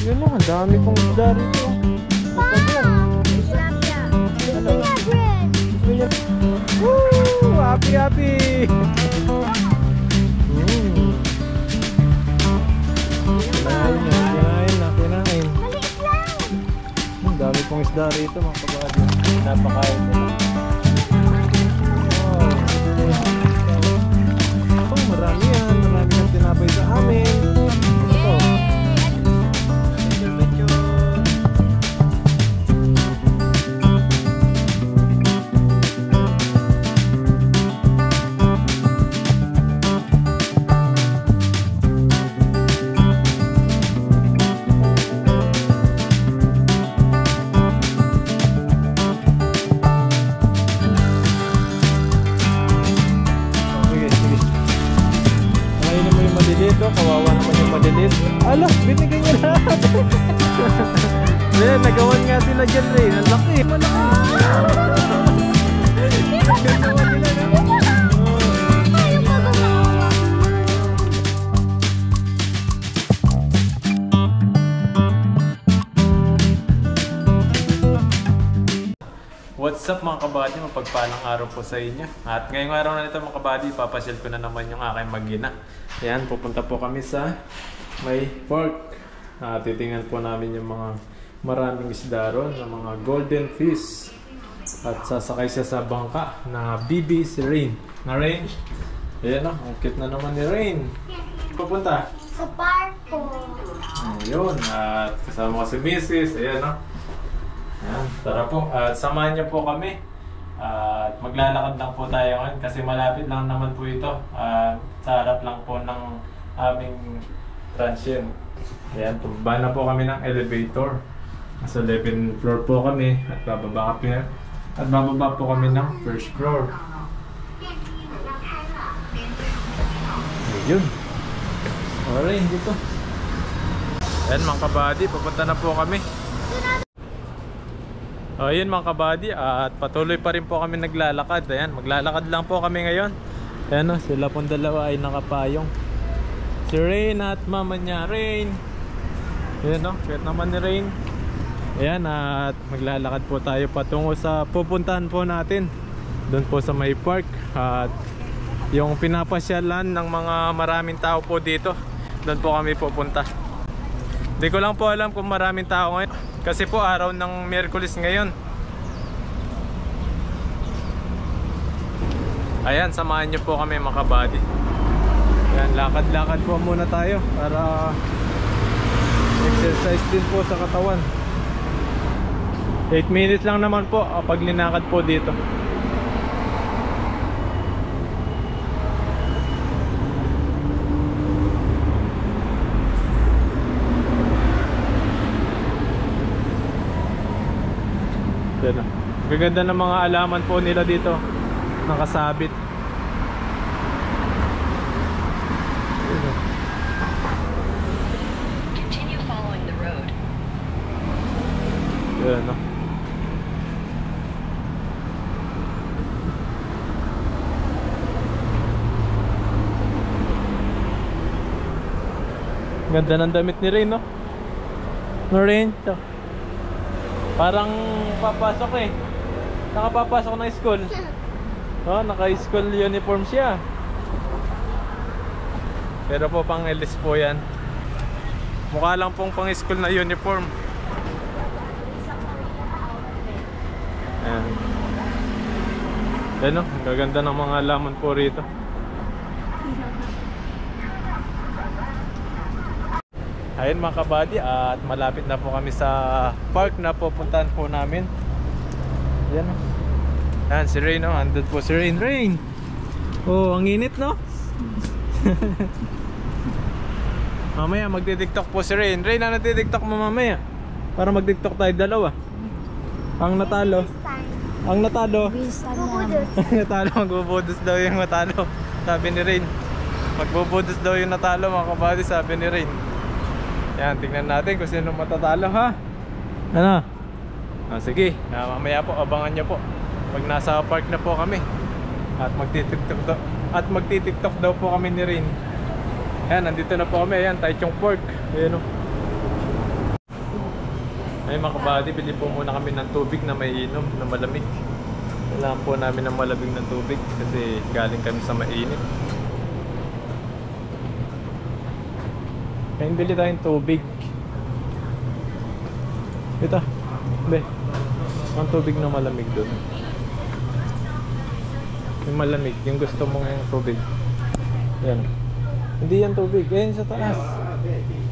Yun o, ang dami kong isda rito. Tilapia. Ano? Bread. Gusto niya? Woo! Happy, happy! Kinain na, kinain na, kinain. Maliit lang. Ang dami kong isda rito mga kabady. Napakain nila. Oh, marami yan. Marami kang tinapay sa amin. Ito. Dito, kawawa naman yung madilit. Ala, binigay niya lahat. Ayan, nagawan nga sila dyan, Ray. Ang laki, malaki. Nagawan nila na. What's up mga kabady, mapagpalang araw po sa inyo. At ngayong araw na nito mga kabady, papasyal ko na naman yung aking mag-ina. Ayan, pupunta po kami sa may park. Titingnan po namin yung mga maraming isda ron, ng mga golden fish. At sasakay siya sa bangka na BB si Rain. Na Rain? Ayan o, ang cute na naman ni Rain. Pupunta? Sa park po. Ayun, at kasama ko si Mrs. Ayan o. Ayan, tara po. At samahan niyo po kami. At maglalakad lang po tayo ngayon kasi malapit lang naman po ito. Sa harap lang po ng aming transient. Ayan, tumba na po kami ng elevator. Nasa 11th floor po kami at bababa kami. At bababa po kami ng first floor. Ayun. Alright, dito. Ayan mga kabady, pupunta na po kami. Ayun mga kabady, at patuloy pa rin po kami naglalakad. Ayan, maglalakad lang po kami ngayon. Ayan o, sila pong dalawa ay nakapayong. Si Rain at mama niya, Rain. Ayan o, cute naman ni Rain. Ayan, at maglalakad po tayo patungo sa pupuntahan po natin. Doon po sa may park. At yung pinapasyalan ng mga maraming tao po dito, doon po kami pupunta. Hindi ko lang po alam kung maraming tao ngayon kasi po araw ng Miyerkules ngayon. Ayan, samahan nyo po kami mga kabady. Ayan, lakad-lakad po muna tayo para exercise din po sa katawan. 8 minutes lang naman po pag linakad po dito. Gaganda ng mga alaman po nila dito, nakasabit. Continue following the road. Yan, no? Ganda ng damit ni Rain, no? No, Rain? Parang papasok eh. Nakapapasok ng school. Oh, naka-school uniform siya. Pero po pang LS po yan. Mukha lang pong pang school na uniform. Ayan. Ayan o, ang gaganda ng mga laman po rito. Ayun mga kabady, at malapit na po kami sa park na pupuntahan po namin. Yan o. Yan si Rain o, andun po si Rain. Rain! Oh, ang init no? Mamaya magti-tiktok po si Rain. Rain, ano nagti-tiktok mo mamaya? Para mag-tiktok tayo dalawa. Ang natalo. Ang natalo. Ang natalo, magbubudos daw yung matalo. Sabi ni Rain. Magbubudos daw yung natalo mga kabady, sabi ni Rain. Yan, tingnan natin kung sino matatalo ha. Ano? Sige, mamaya po, abangan nyo po pag nasa park na po kami. At magti-tiktok daw po kami ni Rain. Ayan, nandito na po kami. Ayan, Taichung Park. Ayan o. Ay mga kabady, bili po muna kami ng tubig na may inom, na malamig. Kailangan po namin ng malamig ng tubig kasi galing kami sa mainit. Kaya bili tayong tubig. Ito, be, ang tubig na malamig doon. Yung malamig, yung gusto mong yung tubig. Yan. Hindi yan tubig, yan sa taas.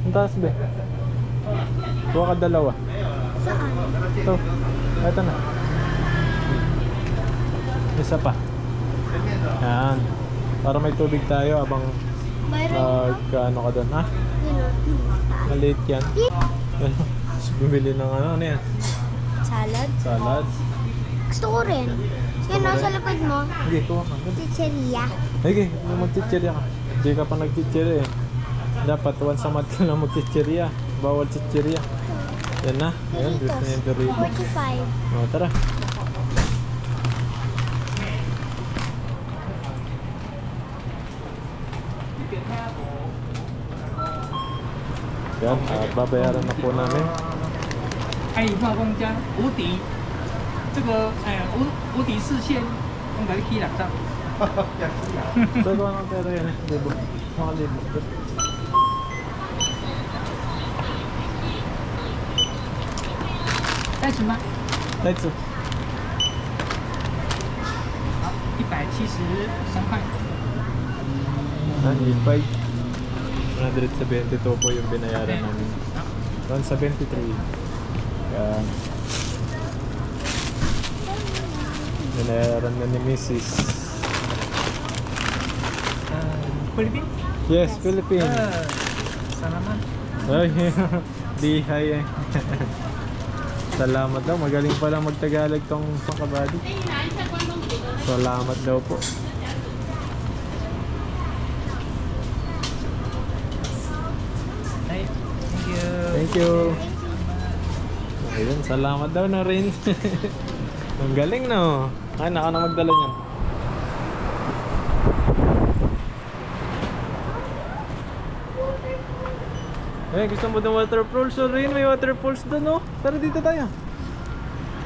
Ang taas, be. Kuha ka dalawa. Saan? Ito, ito na. Isa pa. Yan. Para may tubig tayo abang ano ka doon, ha? Maliit yan. Bumili ng ano yan? Salad? Salad. Gusto ko rin. Yan nasa lapad mo. Sige, kuha ka. Chicheria. Sige, magchichirya ka. Hindi ka pa nagchichirya eh. Dapat once a month ka lang magchichirya. Bawal chichirya. Yan na. Ayan, gusto niya yung Doritos. 45. O, tara. Yan, babayaran na po namin. 爱宜化工加无敌，这个无敌视线，用嚟起垃圾。 So, gawa ng pera yan eh. Libo. Mga libo. 单纯吗？ Let's go. 好，173块。 E5. 172 po yung binayaran namin. 173. Yan. Binayaran na ni Mrs. Philippines？ Yes, Philippines. Salamat. Ay, dihay eh. Salamat daw. Magaling pala magtagalog tong kabady. Salamat daw po. Ay, thank you. Thank you. Ayun, salamat daw na rin. Ang galing no. Ay, naka na magdala niyan. Eh, gusto mo ng waterfalls? So rin, may waterfalls doon no. Tara dito tayo.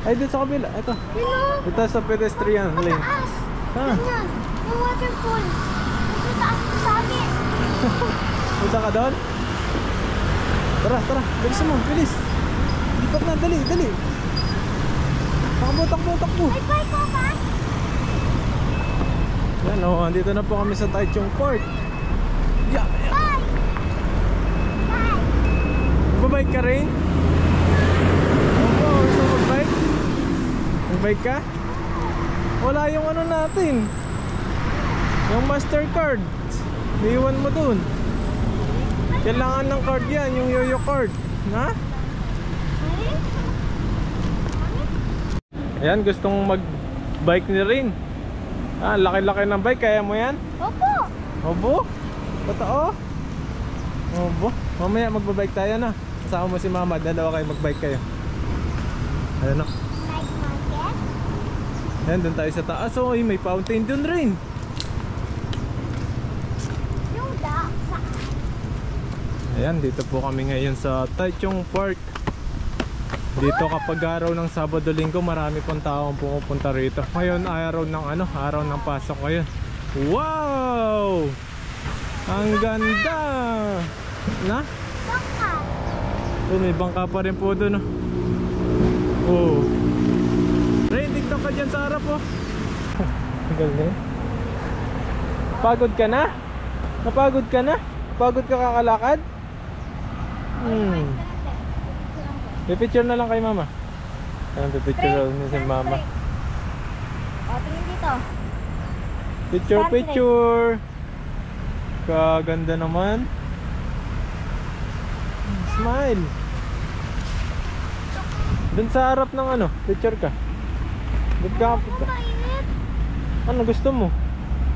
Ay, dito sa kabila. Ito. Yun o. Ito sa pedestrian lane. Mataas. Ah. Ganyan. Yung waterfall. Ito taas ko sa akin. Punta ka doon? Tara, tara. Bilisan mo, bilis. Lipat na, dali, dali. Takbo, takbo, takbo. Ay, bike ko pa. Yan o, andito na po kami sa Taichung Port. Yeah, yeah. Bike. Bike. Magbabike ka rin? Opo, gusto mo magbike? Magbike ka? Wala yung ano natin. Yung Mastercard. Iiwan mo dun. Kailangan ng card yan, yung Yoyo card. Ha? Ayan, gustong mag-bike ni Rin. Ah, laki-laki ng bike, kaya mo yan? Opo. Obo? Totoo? Obo? Mamaya magbabike tayo na. Kasama mo si mama, dalawa kayo magbike kayo. Ayan o. Night market. Ayan, dun tayo sa taas. Oh, may fountain dun rin. Yung da. Saan? Ayan, dito po kami ngayon sa Taichung Park. Dito kapag araw ng Sabado Linggo, marami pong taong pumupunta rito. Ngayon araw ng ano, araw ng pasok ngayon. Wow! Ang ganda! Na? Bangka. Doon, may bangka pa rin po doon. Oh. Rain, tignan ka dyan sa harap oh. Ang galing. Pagod ka na? Napagod ka na? Pagod ka kakalakad? Pipicture na lang kay mama. Ayan, pipicture na si mama. O, tingin dito. Picture, picture. Kaganda naman. Smile. Dun sa harap ng ano, picture ka. Dun ka. Mainit. Ano gusto mo?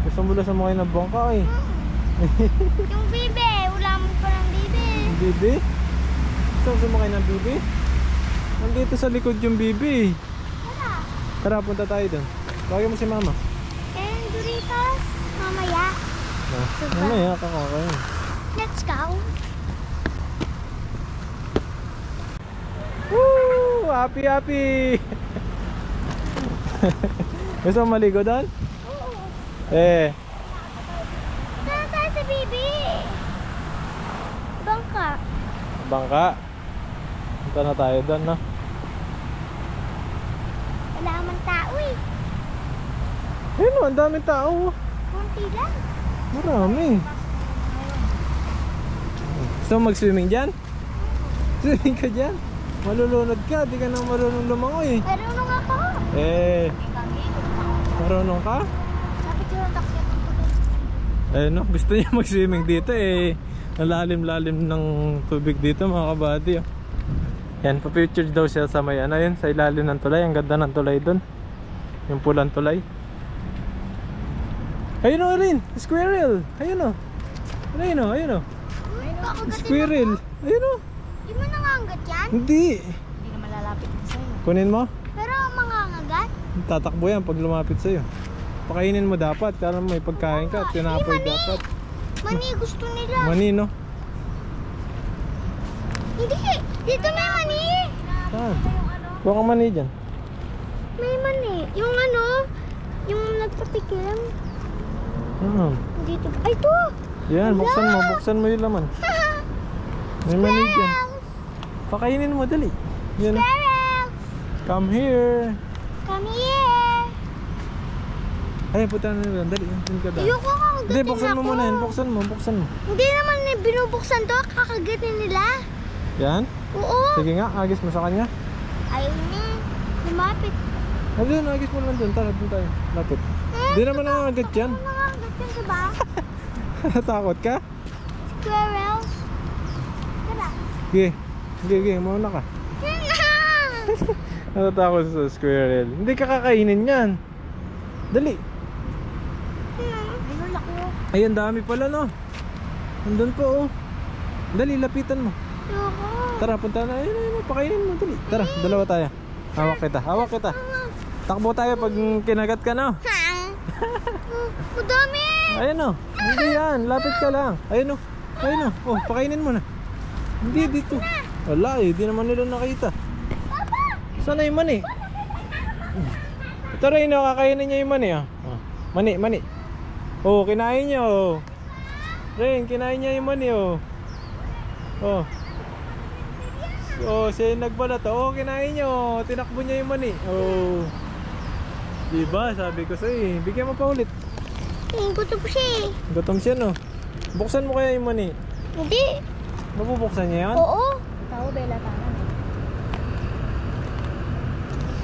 Gusto mo lang sumakay ng bangka eh. Yung bibe. Wala mo pa ng bibe. Bibi? Gusto mo sumakay ng bibi? Nandito sa likod yung bibi. Tara. Tara, punta tayo dun. Tawagin mo si mama. And Doritos. Mamaya. Mamaya kakakain. Let's go. Woo! Happy, happy. Gusto mo maligo doon? Oo. Eh. Saan tayo sa bibi? Bangka. Bangka. Punta na tayo doon, no? Wala naman tao eh. Ayun o, ang daming tao. Kunti lang. Marami. Gusto mo mag-swimming dyan? Swimming ka dyan? Malulunod ka, di ka nang marunong lumangoy. Marunong ako. Eh, marunong ka? Dapat yung takip. Ayun no, gusto niya mag-swimming dito eh. Ang lalim-lalim ng tubig dito mga kabady. Oh. Yan, pa-picture daw siya sa may ano yun, sa ilalim ng tulay. Ang ganda ng tulay dun. Yung pulang tulay. Ayun o rin, squirrel. Ayun o. Ayun o, ayun o. Squirrel. Ayun o. Di mo nangangagat yan? Hindi. Hindi na malalapit sa'yo. Kunin mo. Pero mangangagat? Tatakbo yan pag lumapit sa'yo. Pakainin mo dapat. Kaya may pagkain ka. Tinapoy dapat. Mani, gusto nila. Mani no? Hindi. Dito may mani. Saan? Kuha kang mani dyan. May mani. Yung ano, yung nagpatikim. Dito. Ay, ito. Yan, buksan mo yung laman. May mani dyan. Pakainin mo, dali. Yan. Squirrels. Come here. Come here. Ay, puta na nila. Dali, yan ka dali. Ayoko kakagatin. Hindi, buksan mo ako. muna yan. Buksan mo. Hindi naman binubuksan to. Kakagatin nila. Yan. Oo. Sige nga, agis mo sa kanya. Ayaw niya. Lumapit. Ayun, agis mo lang dun. Tara, dun tayo. Lapit. Hindi naman nangangagat yan. Nangangagat yan, diba? Natakot ka? Squirrels. Tara. Sige, mauna ka. Natatakot sa squirrel. Hindi ka kakainin yan. Dali. Ayun, laki oh. Ayun, dami pala no. Nandun po oh. Dali, lapitan mo. Ayoko. Tara, punta na. Ayun, pakainin mo. Dali. Tara, dalawa tayo. Hawak kita. Takbo tayo pag kinagat ka no. Ang dami. Ayun oh. Hindi yan, lapit ka lang. Ayun oh. Oh, pakainin mo na. Hindi dito. Wala eh, di naman nila nakita. Sana yung mani. Ito rin, kakainin niya yung mani. Mani. Oh, kinain niya oh. Rin, kinain niya yung mani oh. Oh. Oh, siya yung nagbalat oh. Kinain niya oh. Tinakbo niya yung mani. Oh. Diba, sabi ko sa'yo eh. Bigyan mo pa ulit. Gutom siya eh. Gutom siya no. Buksan mo kaya yung mani. Hindi. Mabubuksan niya yan? Oo. Tao, bela tangan eh.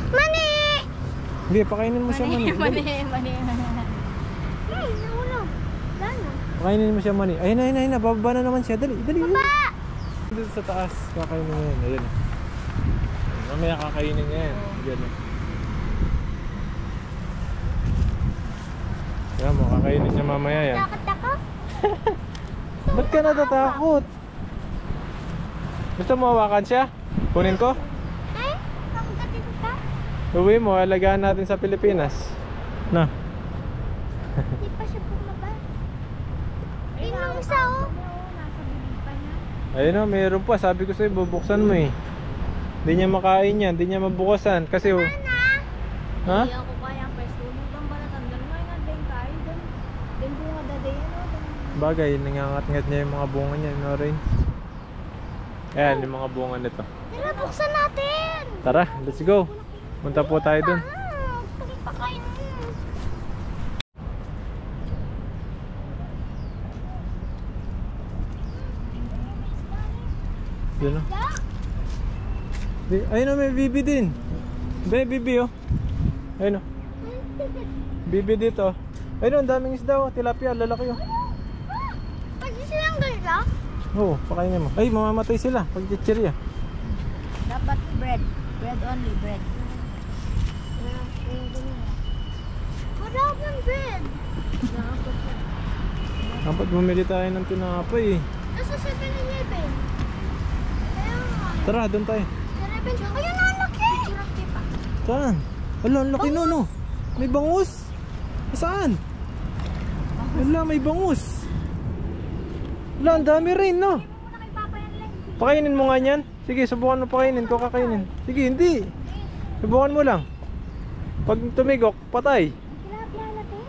Mani! Hindi, pakainin mo siya mani. Mani. Nahulog. Gano? Pakainin mo siya mani. Ayun na. Bababa na naman siya. Dali. Baba! Dito sa taas. Kakainin mo yan. Ayun. Mamaya kakainin niya yan. Diyan. Yan mo, kakainin niya mamaya yan. Takot ako? Ba't ka natatakot? Gusto mo hawakan siya? Kunin ko? Eh? Kakagatin ka? Uwi mo, alagaan natin sa Pilipinas. Na. Hindi pa siya bumaba. Ayun ang isa oh. Ayun o, mayroon pa. Sabi ko sa'yo, bubuksan mo eh. Hindi niya makain yan. Hindi niya mabukasan. Kasi oh. Ha? Hindi ako kaya pwesto mo bang balatan. Ganun nga nga din tayo. Din bunga daday ano. Bagay, nangangat-ngat niya yung mga bunga niya. No, Rain? Ayan, yung mga bunga nito. Tara, buksan natin. Tara, let's go. Punta po tayo dun. Pagpakain mo. Yun o. Ayun o, may bibi din. May bibi o. Ayun o. Bibi dito. Ayun o, ang daming isda o. Tilapia, lalaki o. Pwede silang ganito? Oo, pakainin mo. Ay, mamamatay sila pag chichirya. Dapat bread. Bread only, bread. Wala akong bread. Dapat bumili tayo ng tinapay eh. Nasa 7-Eleven. Tara, doon tayo. 7-Eleven. Ayun na, ang laki. Saan? Wala, ang laki nun oh. May bangus. Saan? Wala, may bangus. Wala, ang dami rin no. Muna kay Papa yan lang. Pakainin mo nga yan. Sige, subukan mo pakainin ko kakainin. Sige, hindi. Subukan mo lang. Pag tumigok, patay. Tilapia natin.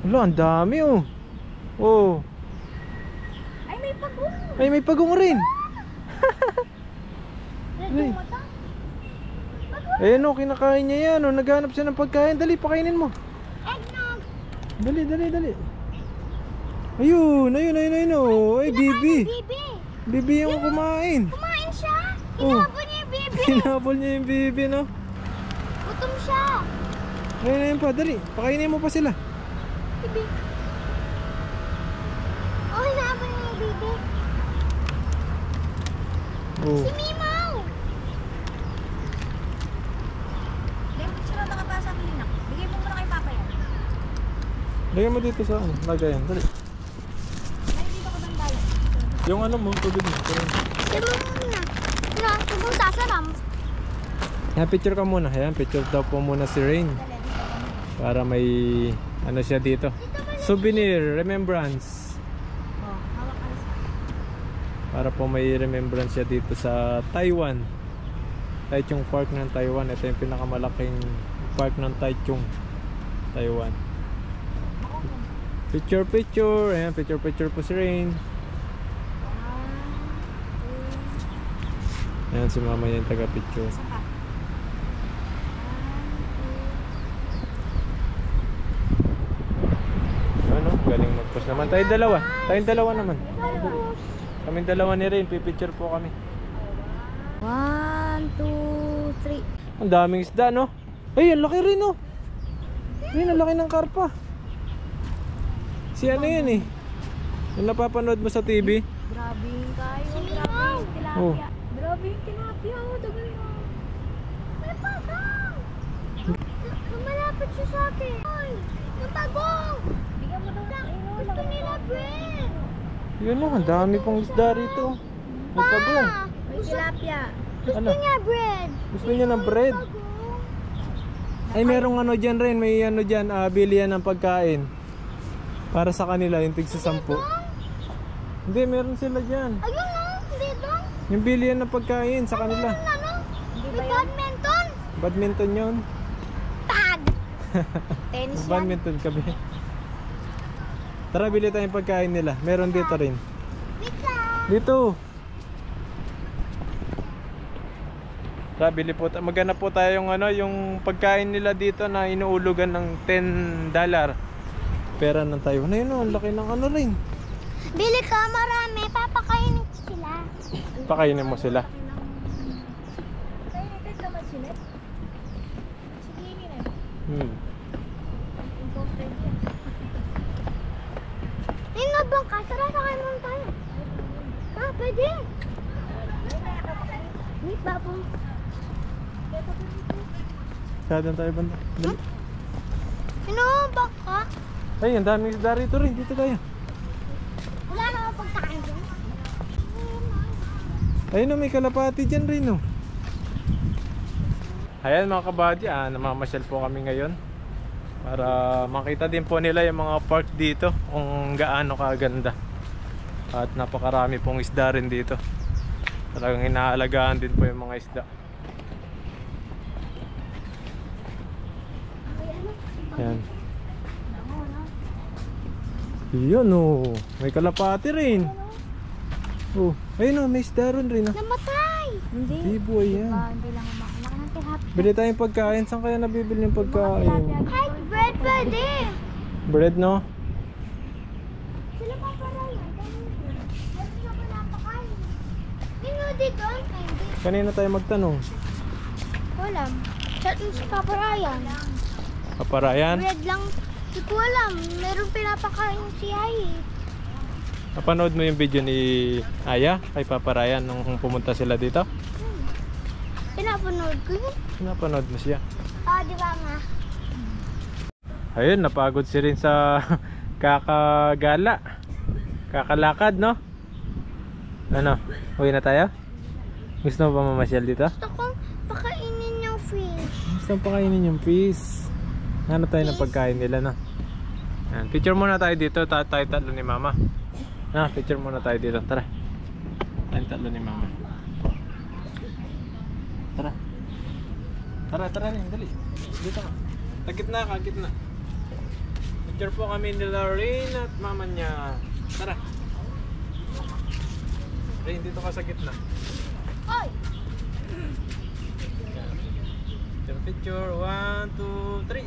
Wala, ang dami oh. Oh. Ay, may pagong. Ay, may pagong rin. Red mata. Ayan oh, kinakain niya yan oh. Naghanap siya ng pagkain. Dali, pakainin mo. Eggnog. Dali, dali, dali. Ayun, ayun, ayun, ayun oh. Ay, bibi. Bibi. Bibi yung kumain. Kumain siya. Oh. Hinabol niya yung bibi. Hinabol niya yung bibi, no? Gutom siya. Ayun, ayun pa, dali. Pakainin mo pa sila. Bibi. Oh, hinabol niya yung bibi. Oh. Si Mimaw. Dapat sila nakapasa ang linak. Bigay mo muna kay Papa yan. Lagyan mo dito sa ano, lagayan. Dali. Ay, dito ko bandayan. Yung ano mo, tubig mo. Sabi mo muna. Subong sasaram. Ayan, picture ka muna. Ayan, picture daw po muna si Rain. Para may ano siya dito. Souvenir, remembrance. Oh, hawak ka sa. Para po may remembrance siya dito sa Taiwan. Taichung Park ng Taiwan. Ito yung pinakamalaking park ng Taichung, Taiwan. Picture, picture. Ayan, picture, picture po si Rain. Ayan, si mama yung taga-picture. Ano? Galing mag-post naman. Tayong dalawa. Tayong dalawa naman. Kaming dalawa ni Rain. Pipicture po kami. 1, 2, 3. Ang daming isda, no? Ay, ang laki rin, no? Ayun, ang laki ng karpa. Si ano yan, eh? Yung napapanood mo sa TV? Grabe yung kayo. Grabe yung tilapia. Oh. Grabe yung tilapia. Oh, dagal mo. May pagong. Lumalapit siya sa akin. Ay, may pagong. Bigyan mo daw lang. Gusto nila bread. Yun, no? Ang dami pong isda rito. May pagong. May tilapia. Ano? Gusto niya bread. Gusto niya ng bread. Pagong. Ay, merong ano dyan rin. May ano dyan. Bilihan ng pagkain. Para sa kanila, yung tig sa 10. Hindi, meron sila dyan. Ayun no, dito. Yung bilihan ng pagkain sa kanila. Ano? May badminton. Badminton yun. Tag. Tennis yan. Badminton kami. Tara, bili tayong pagkain nila. Meron dito rin. Pizza. Dito. Tara, bili po. Maghanap po tayo yung, ano, yung pagkain nila dito na inuulugan ng $10. Pera ng Taiwan. Ayun, ang laki ng ano rin. Bili ka marami, papakainin ko sila. Pakainin mo sila. Kainin ka ba sila? Sige na. Yung nga bang ka? Tara, sakay mo tayo. Ah, pwede. Wait, babong. Saan tayo banda? Dali. Sino ba ka? Ay, ang daming isda rito rin. Dito tayo. Wala na akong pagkain doon. Ayun, may kalapati dyan rin, no? Ayan mga kabady, namamasyal po kami ngayon para makita din po nila yung mga park dito kung gaano kaganda. At napakarami pong isda rin dito. Talagang inaalagaan din po yung mga isda. Ayan. Yun, oh. May kalapati rin. Oh, ayun, oh, may isda rin rin, oh. Namatay! Hindi boy yan. Hindi lang umakalak ng tilapia. Bili tayong pagkain. Saan kaya nabibili yung pagkain? Kahit bread pwede. Bread, no? Sila pa para yan. Meron sila pa napakain. Nino dito? Hindi. Kanina tayo magtanong. Walang. Chat mo si Papa Ryan. Kaparayan. Bread lang. Hindi ko alam. Meron pinapakain si Ai. Napanood mo yung video ni Aya kay Papa Ryan nung pumunta sila dito? Pinapanood ko yun. Napanood mo siya. Di ba nga? Ayun, napagod si rin sa kakagala. Kakalakad, no? Ano? Uwi na tayo? Gusto mo ba mamasyal dito? Gusto kong pakainin yung fish. Gusto mo pakainin yung fish. Ano tayo ng pagkain nila, no? Yan. Picture muna tayo dito. Tayo tatlo ni Mama. Picture muna tayo dito. Tara. tayong tatlo ni mama. Tara. Tara rin, dali. Dito ka. Gitna ka, gitna. Picture po kami nila Rain at mama niya. Tara. Rain, dito ka sa gitna. Oy! Picture, 1, 2, 3.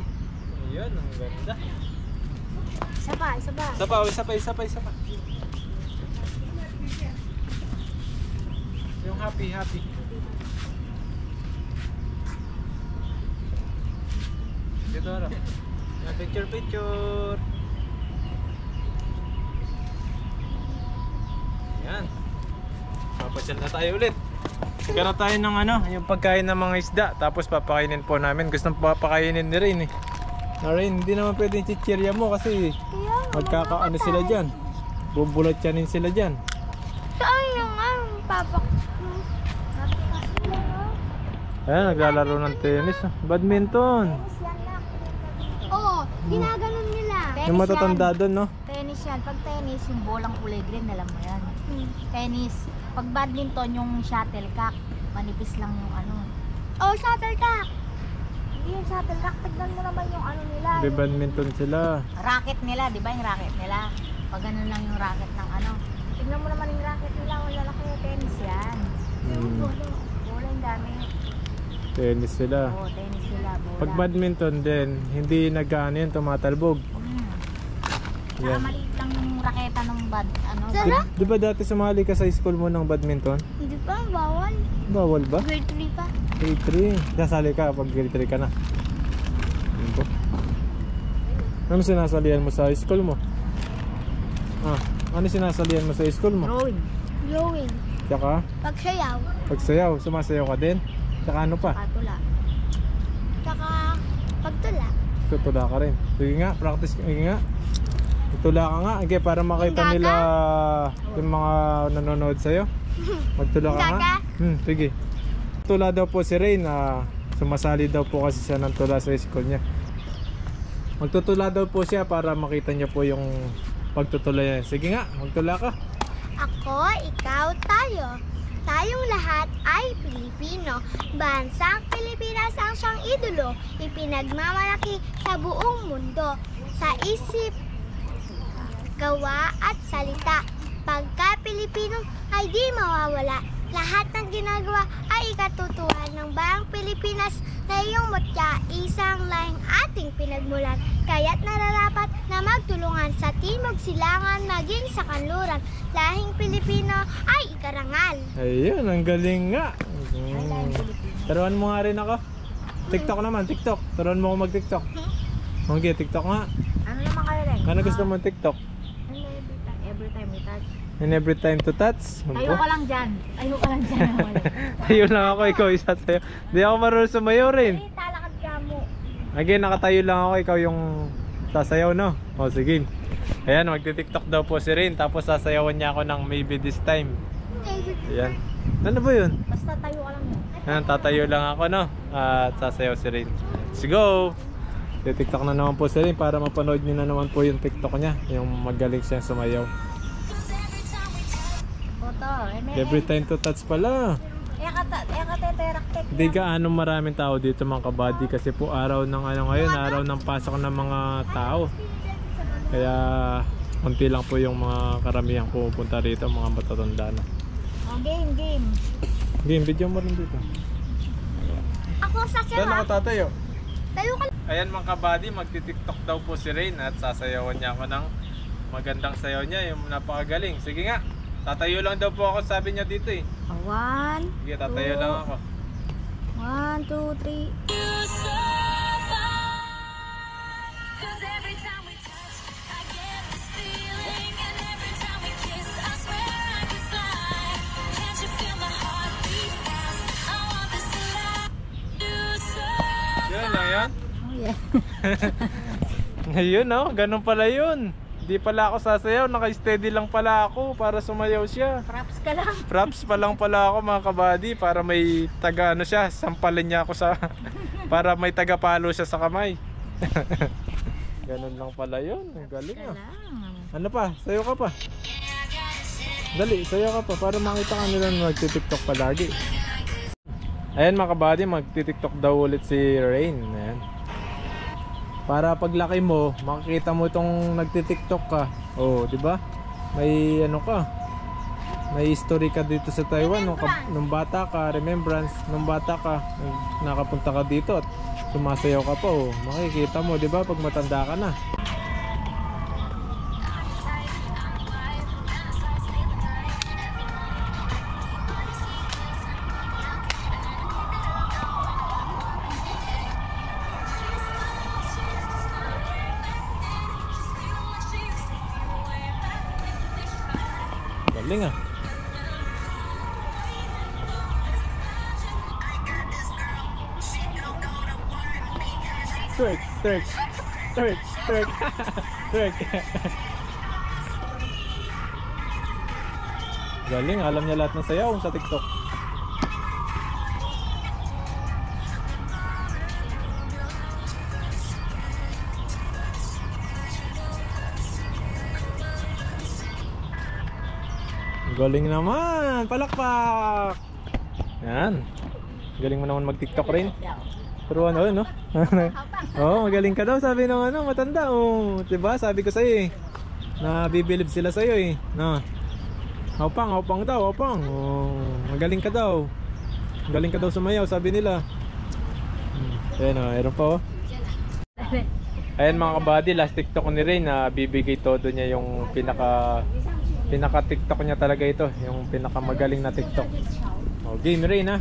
Ayan, ang ganda. Isa pa. Isa pa. Yung happy. Dito ro. Picture. Ayan. Papasyal na tayo ulit. Magkano tayo ng yung pagkain ng mga isda. Tapos papakainin po namin. Gustong papakainin ni Rain eh. Rain, hindi naman pwedeng chichirya mo kasi magkakaano sila dyan. Bubulat yanin sila dyan. Saan yung papa? Ayan, naglalaro ng tennis. Badminton. Oo, ginaganon nila. Yung matatanda doon, no? Tennis yan. Pag tennis, yung bolang kulay green, alam mo yan. Tennis. Pag badminton, yung shuttlecock. Manipis lang yung Oh, shuttlecock. Hindi yung shuttlecock. Tignan mo naman yung nila. Di badminton sila. Racket nila, di ba yung racket nila? Pag ganun lang yung racket ng Tignan mo naman yung racket nila. Wala lang kayo tennis yan. Bola yung gamit. Tennis sila. Oo, tennis sila. Bola. Pag badminton din, hindi nag-ano yun, tumatalbog. Yan. Maliit lang yung raketa ng Sarap. Di ba dati sumali ka sa school mo ng badminton? Hindi pa, bawal. Bawal ba? Grade 3 pa. Grade 3. Sasali ka pag grade 3 ka na. Ano sinasalihan mo sa school mo? Ano sinasalihan mo sa school mo? Rowing. Tsaka? Pagsayaw. Pagsayaw. Sumasayaw ka din? Tsaka ano pa? Patula. Tsaka pagtula. Tutula ka rin. Sige nga, practice. Sige nga. Tutula ka nga. Okay, para makita nila yung mga nanonood sa'yo. Magtula ka nga. Sige. Tula daw po si Rain. Sumasali daw po kasi siya ng tula sa school niya. Magtutula daw po siya para makita niya po yung pagtutula niya. Sige nga, magtula ka. Ako, ikaw, tayo. Tayong lahat ay Pilipino. Bansang Pilipinas ang siyang idolo. Ipinagmamalaki sa buong mundo. Sa isip, gawa at salita. Pagka Pilipino ay di mawawala. Lahat ng ginagawa ay ikatutuhan ng Bayang Pilipinas na iyong mutya, isang lahing ating pinagmulan. Kaya't nararapat na magtulungan sa timog silangan maging sa kanluran. Lahing Pilipino ay ikarangal. Ayun, ang galing nga. Taruan mo nga rin ako. TikTok naman, TikTok. Taruan mo ako mag-TikTok. Okay, TikTok nga. Ano naman kayo rin? Ano gusto mo TikTok? Every time we touch. And every time to touch? Tayo ka lang dyan. Tayo lang ako, ikaw isa sa'yo. Hindi ako marunong sumayaw rin. Talakad ka mo. Again, nakatayo lang ako, ikaw yung sasayaw, no? O, sige. Ayan, magti-TikTok daw po si Rain. Tapos sasayawan niya ako ng maybe this time. Ayan. Ano ba yun? Basta tayo ka lang yun. Ayan, tatayo lang ako, no? At sasayaw si Rain. Let's go! TikTok na naman po si Rain para mapanood niyo na naman po yung TikTok niya. Yung magaling siyang sumayaw. Every time to touch pala. Hindi ka anong maraming tao dito mga kabady kasi po araw ng ngayon, araw ng pasok ng mga tao. Kaya konti lang po yung mga karamihan pupunta rito, mga matatanda na. Game. Game, video mo rin dito. Ako sa Saan ako tatayo? Tayo ka. Ayan mga kabady, magti-TikTok daw po si Rain at sasayawan niya ako ng magandang sayaw niya, yung napakagaling. Sige nga. Tatayo lang daw po ako, sabi niya dito eh. 1, Sige, tatayo lang ako. 1, 2, 3. Yun lang yan? Oh yeah. Ngayon no, ganun pala yun. Di pala ako sasayaw, naka-steady lang pala ako para sumayaw siya. Props ka lang. Props pa lang pala ako mga kabady para may taga ano siya, sampalin niya ako sa para may taga palo siya sa kamay. Ganun lang pala yun, ang galing ah. Ano pa? Sayo ka pa? Dali, sayo ka pa para makita ka nila na magti-tiktok palagi. Ayan mga kabady, magti-tiktok daw ulit si Rain. Ayan. Para paglaki mo, makikita mo itong nagti-tiktok ka. Oh, di ba? May ano ka. May history ka dito sa Taiwan nung bata ka, remembrance nung bata ka, nakapunta ka dito at sumasayaw ka pa. Oh, makikita mo, di ba, pag matanda ka na. Galing ah. Twerk, twerk, twerk, twerk, twerk. Galing, alam niya lahat ng sayaw sa TikTok. Galing naman, palakpak. Yan. Galing mo naman mag-TikTok rin. Pero ano, no? Oh, magaling ka daw, sabi ng ano, matanda. Oh, 'di ba? Sabi ko sa iyo eh. Na bibilib sila sa iyo eh. No. Hawpang daw, hawpang. Oh, magaling ka daw. Galing ka daw sumayaw, sabi nila. Ayan oh, meron pa oh. Ayan mga kabady, last TikTok ni Rain na bibigay todo niya yung pinaka TikTok niya talaga ito, yung pinaka magaling na TikTok. Oh, game Rain ha.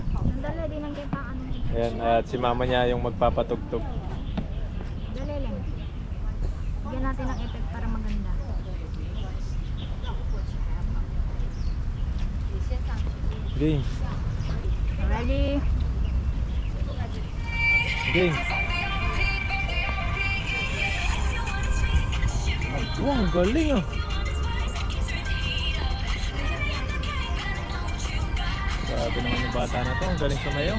Ayan, at si mama niya yung magpapatugtog. Dali lang. Bigyan natin ng effect para maganda. Game. Ready? Game. Wow, ang galing ah. Grabe naman yung bata na to, ang galing sumayaw.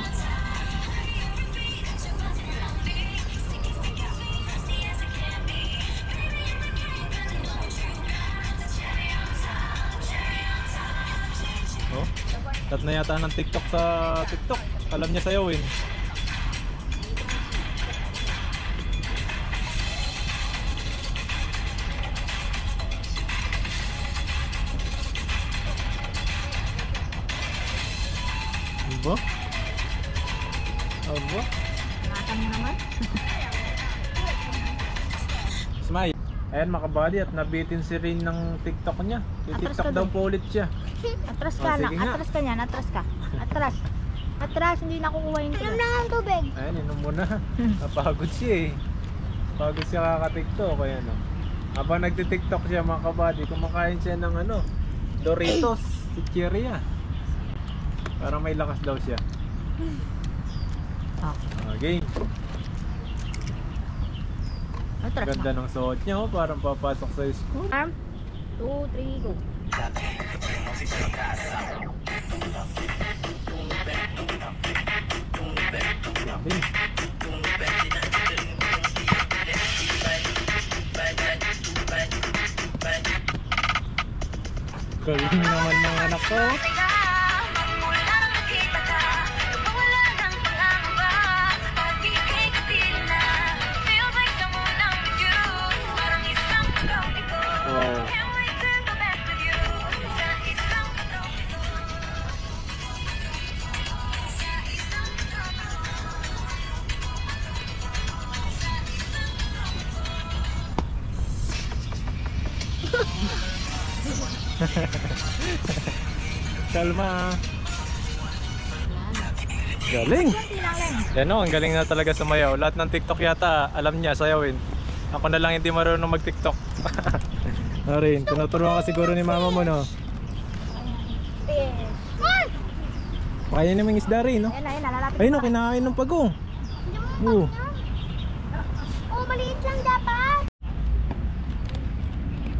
Oh, tat na yata ng TikTok sa TikTok. Alam niya sayawin. Aba? Aba? Nakatan mo naman. Smile. Ayan mga kabady, at nabitin si Rain ng TikTok niya. TikTok daw po ulit siya. Atras ka Oh, lang. sige nga. Atras ka niyan. Atras ka. Atras. Atras. Hindi na kukuha yung Inom lang ang tubig. Ayan, inom muna. Napagod siya eh. Pagod siya kaka-TikTok. Ayan o. Habang nagti-TikTok siya mga kabady, kumakain siya ng ano, Doritos, Chicheria. Parang may lakas daw siya. Okay. Atras Ganda ka. ng suot niya oh, parang papasok sa school. 1, 2, 3, go. Grabe. Galing naman mga anak ko. Wow. Kalma. Galing. Yan o, ang galing na talaga sumayaw. Lahat ng TikTok yata alam niya sayawin. Ako na lang hindi marunong mag-TikTok. Arin, tinuturuan ka siguro ni mama mo no. Kaya namang isda rin no. Ayun na, lalapit. Ayun o, kinakain ng pagong. Oo. Oh, maliit lang dapat.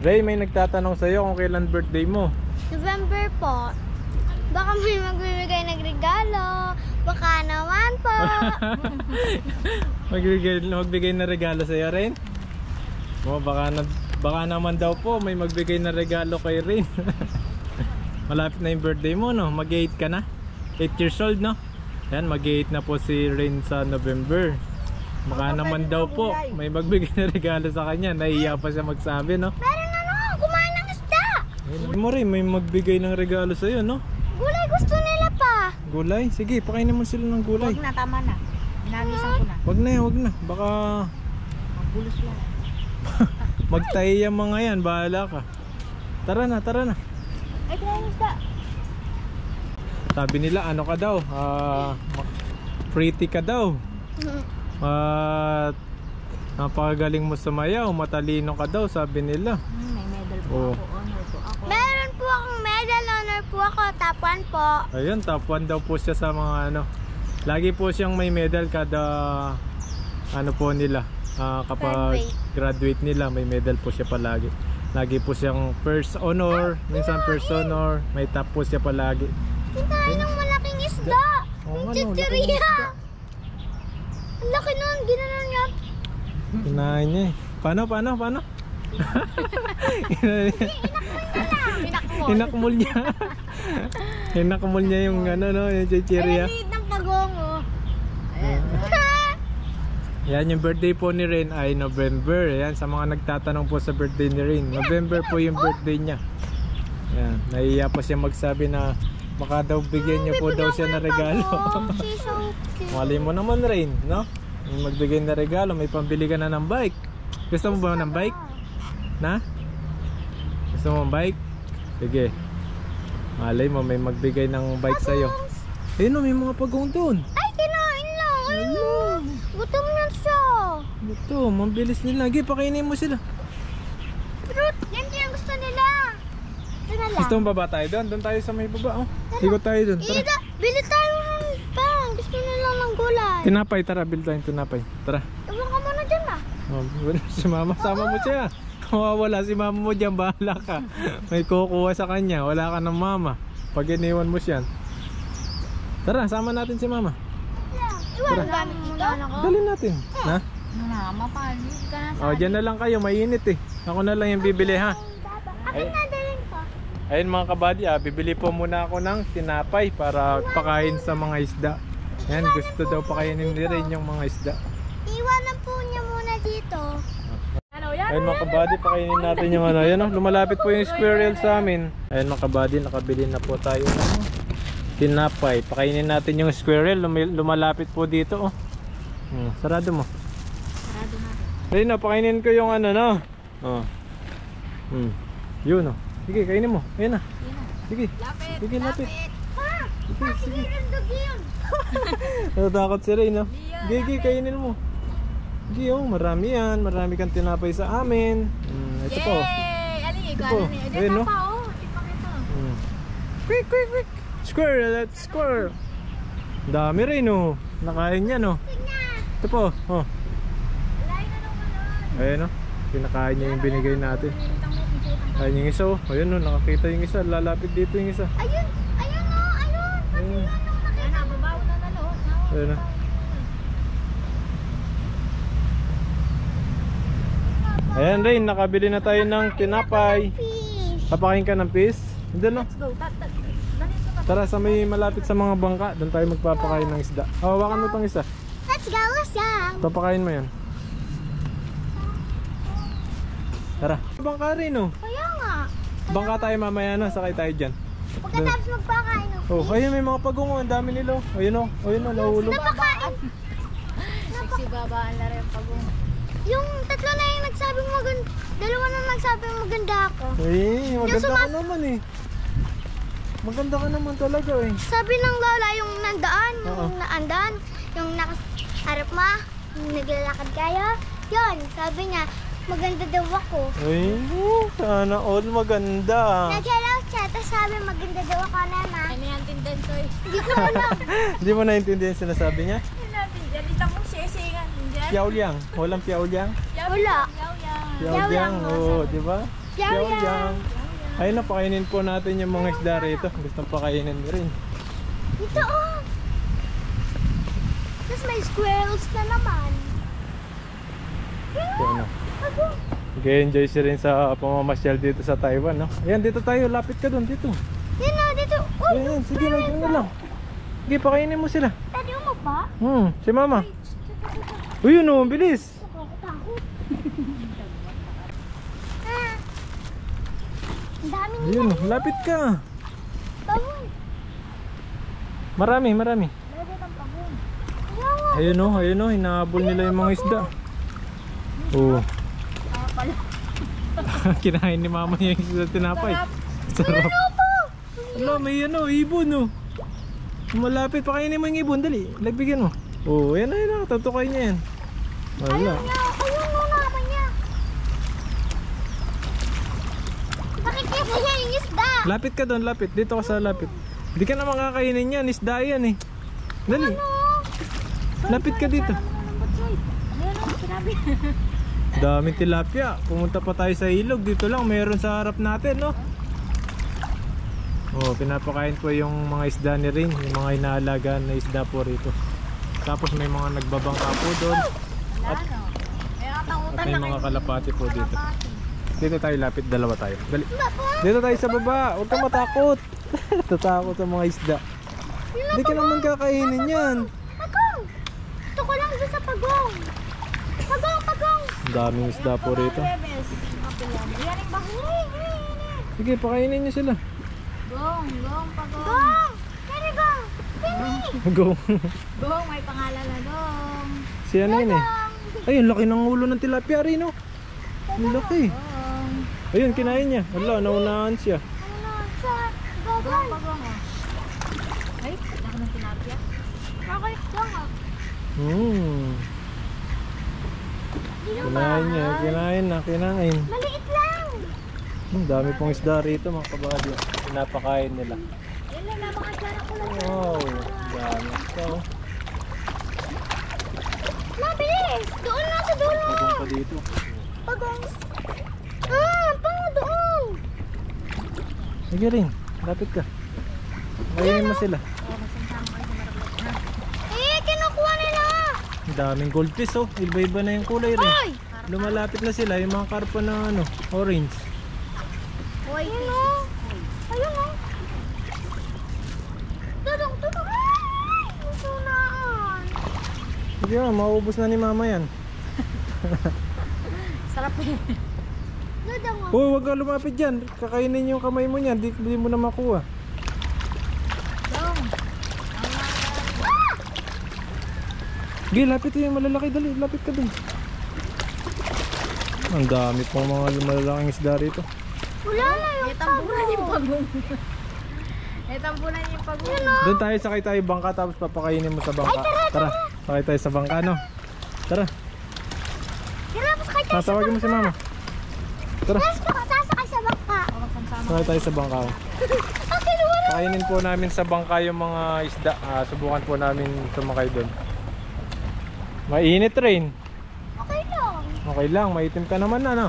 Ray, may nagtatanong sa'yo kung kailan birthday mo. November po. Baka may magbibigay ng regalo. Baka naman po. Magbigay na regalo sa'yo rin? Oh, baka naman daw po may magbigay na regalo kay Rain. malapit na yung birthday mo, no? Mag-8 ka na. 8 years old, no? Ayan, mag-8 na po si Rain sa November. Baka naman daw po may magbigay na regalo sa kanya. Nahiya pa siya magsabi, no? Meron kumain ng isda. Ayun mo rin, may magbigay ng regalo sa'yo, no? Gulay gusto nila pa. Gulay? Sige, pakainin mo sila ng gulay. Huwag na, tama na. Inagisan ko na. Wag na, wag na. Baka Magbulos lang. magtahi yung mga yan. Bahala ka. Tara na, tara na. Ay, kinain isda. Sabi nila, ano ka daw? Pretty ka daw. At napakagaling mo sumayaw. Matalino ka daw, sabi nila. May medal po Oh. ako. Honor po ako. Meron po akong medal, honor po ako, top 1 po. Ayun, top 1 daw po siya sa mga ano. Lagi po siyang may medal kada ano po nila. Kapag graduate nila, may medal po siya palagi. Lagi po siyang first honor, minsan first honor, may top po siya palagi. Kinain ng malaking isda. Oo, Yung ano, laking chichirya. isda. Ang laki nun, ginanon niya. Kinain niya eh. Paano? Hinakmol niya. Hinakmol niya yung ano, no, yung chichirya. Liit ng pagongo. Yan, yung birthday po ni Rain ay November. Yan, sa mga nagtatanong po sa birthday ni Rain, November po yung birthday niya. Yan, nahiya pa siya magsabi na baka daw bigyan niyo po daw siya na regalo. She's so cute. Mali mo naman, Rain, no? May magbigay na regalo, may pambili ka na ng bike. Gusto mo ba ng bike? Na? Gusto mo ng bike? Sige. Malay mo, may magbigay ng bike sa'yo. Ayun o, may mga pagong doon. Ay, kinain lang. Ayun. Gutom na siya. Ito, mabilis nila. Sige, pakainin mo sila. Fruit, yan din ang gusto nila. Ito na lang. Gusto mo baba tayo doon? Doon tayo sa may baba, oh. Ikot tayo doon. Tara. Ida, bili tayo ng pang. Gusto nila ng gulay. Tinapay, tara. Bil tayong tinapay. Tara. Iwan ka muna dyan ah. Oh, wala si mama. Sama mo siya. Mawawala si mama mo dyan. Bahala ka. May kukuha sa kanya. Wala ka ng mama. Pag iniwan mo siya. Tara, sama natin si mama. Iwan gamit mo na ako. Dali natin. Ha? Mama, palis ka na sa Oh, dyan na lang kayo. Mainit eh. Ako na lang yung bibili, ha? Akin na dalhin ko. Ayun mga kabady, bibili po muna ako ng tinapay para pakain sa mga isda. Yan, gusto daw pakainin ni Rain yung mga isda. Iwanan po niya muna dito. Ayun mga kabady, pakainin natin yung ano. Ayun, lumalapit po yung squirrel sa amin. Ayun mga kabady, nakabili na po tayo ng tinapay. Pakainin natin yung squirrel. Lumalapit po dito, oh. Sarado mo. sarado natin. Ayun, pakainin ko yung ano, no. Oh. Yun, oh. Sige, kainin mo. Ayun na. Sige. Lapit, Sige, lapit. Pa! Sige, sige. Nandog yun. Natatakot si Ray, no? Gigi, kainin mo. Gigi, oh, marami yan. Marami kang tinapay sa amin. Ito po. Yay! Aling, ikaw po. ano niya? Ayun, no? Pa, oh. Ipakita. Quick, quick, quick. Squirrel, let's squirrel. Dami rin, oh. Nakain niya, no? Ito po. Oh. Lain na nung ano. Ayun, no? Pinakain niya yung binigay natin. Ayun yung isa, oh. Ayun, no? Nakakita yung isa. Lalapit dito yung isa. Ayun! Ayun o! Ayun! Ayun. Yan na, babaw na na, no? Ayun, no? Ayan, Rain. Nakabili na tayo ng tinapay. Fish! Papakain ka ng fish? Hindi, no? Let's go. Tara sa may malapit sa mga bangka, doon tayo magpapakain ng isda. Hawakan mo itong isa. Let's go! Let's go! Papakain mo yan. Tara. Bangka rin, oh. Kaya nga. Bangka tayo mamaya, no? Sakay tayo dyan. Pagkatapos magpakain ng Oh, ayun may mga pagungo. Ang dami nila, oh. Ayun, oh. Ayun, oh. Nahulog. napakain. Sexy babaan na rin pag Yung tatlo na yung nagsabing maganda. Dalawa na nagsabing maganda ako. Eh, maganda ka naman, eh. Maganda ka naman talaga, eh. Sabi ng lola yung nandaan, Oo. yung naandaan, yung nakaharap mo, yung naglalakad kayo. Yun, sabi niya, maganda daw ako. Ay, sana all maganda. Nag-hello siya, tapos sabi maganda daw ako na. Ano yan, tindan ko eh. Hindi ko alam. Hindi mo naintindihan sinasabi niya? Ano natin dyan? Dito mo siya-siyan. Piao liang. Walang piao liang. Wala. Piao liang. Oo, di ba? Piao liang. Ayun na, pakainin po natin yung mga isda rito. Gustong pakainin rin. Ito oh. Tapos may squirrels na naman. So, ano? Ako. Okay, enjoy si rin sa pamamasyal dito sa Taiwan, no? Ayan, dito tayo. Lapit ka doon, dito. Yan na, dito. Uy, Yan, sige, nandiyan na lang. Sige, pakainin mo sila. Daddy, mo pa? Si mama. Uy, yun o, ang bilis. Takot. Ah. Ang dami nila. Ayun, lapit ka. Pagong. Marami. Lagay ng pagong. Ayaw. Ayun o, hinahabol nila yung mga isda. Oo. Pala. Kinain ni mama niya yung isda tinapay. Sarap. Wala, may ibon o. Malapit, pakainin mo yung ibon, dali. Lagbigyan mo. Oo, yan na, tutukay niya yan. Wala. Ayun mo naman niya. Nakikita niya yung isda. Lapit ka doon, lapit. Dito ka sa lapit. Hindi ka na makakainin yan, isda yan eh. Dali. Lapit ka dito. Ano yun ang sinabi? Daming tilapia. Pumunta pa tayo sa ilog. Dito lang, meron sa harap natin, no? Oh, pinapakain po yung mga isda ni Rain. Yung mga inaalagaan na isda po rito. Tapos may mga nagbabangka po doon. Wala no. May At nakatangutan may lang mga kayo. kalapati po dito. Dito tayo lapit, dalawa tayo. Dali. Papa. Dito tayo sa baba. Huwag kang matakot. Tatakot sa mga isda. Hindi ka naman kakainin yan. Pagong. Gusto ko lang doon sa pagong. Pagong. Ang daming isda po rito. Rebels. Yan yung bahuri. Sige, pakainin niyo sila. Gong, pagong. Gong. Kaya gong. Kini. Go. Gong, may pangalan na Gong. Si ano yun eh. Ayun, laki ng ulo ng tilapia rin, oh. Ang laki. Gong. Ayun, kinain niya. Wala, naunahan siya. Ano sa Gong, gagal. pagong. Ay, laki ng tilapia. Okay, gong. Kinain niya, kinain. Maliit lang. Ang dami pong isda rito, mga kabady. Pinapakain nila. Yan lang na mga tsara ko lang. Wow, dami isda, oh. Mabilis. Doon na sa dulo. Pagong pa dito. Pagong. Pango doon. Sige rin, lapit ka. Kainin mo sila. Kinukuha nila. Ang daming goldfish, oh. Iba-iba na yung kulay rin. Ay. Lumalapit na sila, yung mga karpa na ano, orange. Hoy, Ayun o. Ayun o. Dudong. Ay! Sunaan. Sige, maubos na ni mama yan. sarap eh. Dudong o. Oh, wag ka lumapit dyan. Kakainin yung kamay mo niyan, di mo na makuha. Gong. Sige, lapit yung malalaki, dali, lapit ka dun. Ang dami pong mga malalaking isda rito. Wala na yung Tampunan yung pagong. Tampunan yung pagong. Doon tayo, sakay tayo bangka, tapos papakainin mo sa bangka. Tara, sakay tayo sa bangka, no? Tara, Hirapos kayo tayo sa tatawagin mo si mama. Tara, sasakay sa bangka. sakay tayo sa bangka. Okay, wala. Pakainin po namin sa bangka yung mga isda. Subukan po namin sumakay doon. Mainit rin. Okay lang. Okay lang, maitim ka naman na, no?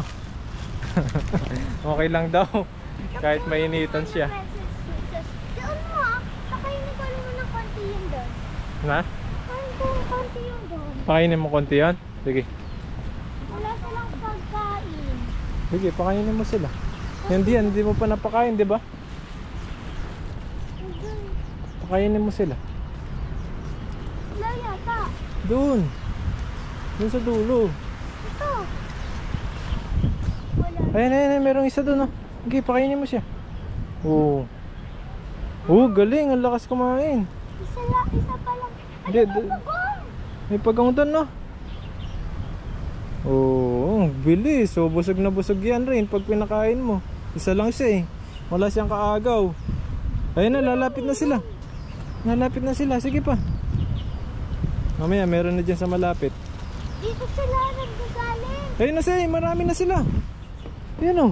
Okay lang daw. Kahit mainitan siya. Doon mo pakainin ko mo ng konti yun doon. Na? Kain ko konti yun doon. Pakainin mo konti yan? Sige. Wala silang pagkain. Sige, pakainin mo sila. Hindi mo pa napakain, di ba? Doon. Pakainin mo sila. Wala yata. Doon. Doon sa dulo. Ito. Wala. Ayun, merong isa doon, oh. Sige, pakainin mo siya. Oo. Oh, galing. Ang lakas kumain. Isa pa lang. Hindi, Pagong. may pagong doon, no? Oo, bilis. So, busog na busog yan rin pag pinakain mo. Isa lang siya eh. Wala siyang kaagaw. Ayun na, lalapit na sila. Lalapit na sila. Sige pa. Mamaya, meron na dyan sa malapit. Dito sila nagagaling. Ayun na siya, marami na sila. Ayun o.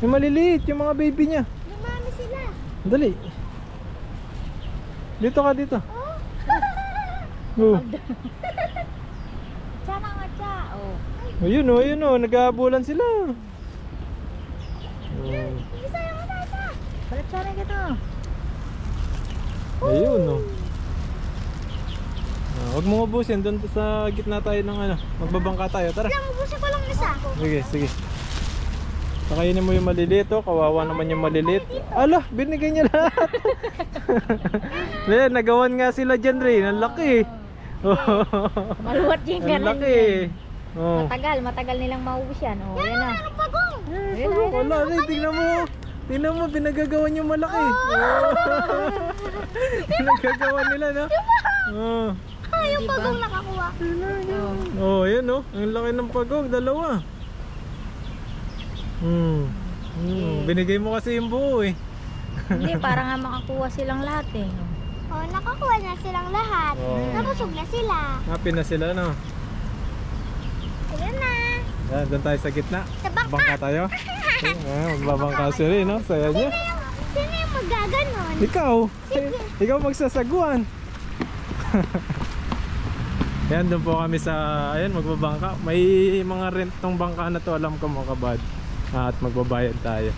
Yung maliliit, yung mga baby niya. Lumami sila. Dali. Dito ka, dito. Oh. Oh. Tsa na nga, tsa. Oh. Ayun o, nag-aabulan sila. Oh. Isa yung matata. Balat tsa na ito. Ayun o. Huwag mo ubusin, doon sa gitna tayo ng ano. Magbabangka tayo, tara. Lang, ubusin ko lang isa. Sige. Pakainin mo yung maliliit, oh. Kawawa naman yung maliliit. Ala, binigay niya lahat. Nagawan nga sila dyan rin. Ang laki. Maluwat yung Ang kanan laki. yan. Oh. Matagal nilang maubos yan. Oh, yan na. Ano pagong? Wala rin, tingnan mo. Tingnan mo, pinagagawan yung malaki. Pinagagawan nila, no? Oh. Yung pagong nakakuha. Oh, yan, oh. Ang laki ng pagong, dalawa. Binigay mo kasi yung buo, eh. Hindi, para nga makakuha silang lahat eh. Oh, nakakuha na silang lahat. Oh. Nabusog na sila. Happy na sila, no? Ayun na. Yan, doon tayo sa gitna. Sa bangka. Bangka tayo. Magbabangka si Ray, no? Saya niya. Sino yung magaganon? Ikaw. Ikaw magsasaguan. Yan, doon po kami sa, ayan, magbabangka. May mga rent tong bangka na to, alam ko mga kabad. At magbabayad tayo.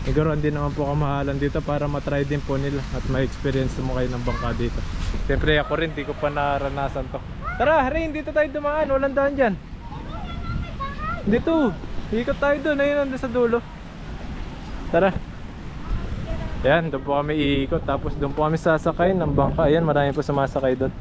Siguro hindi naman po kamahalan dito para matry din po nila at ma-experience mo kayo ng bangka dito. Siyempre ako rin, di ko pa naranasan to. Tara, Rain, dito tayo dumaan. Walang daan dyan. Dito. Ikot tayo doon. Ayun, nandun sa dulo. Tara. Yan, doon po kami iikot. Tapos doon po kami sasakay ng bangka. Ayan, marami po sumasakay doon.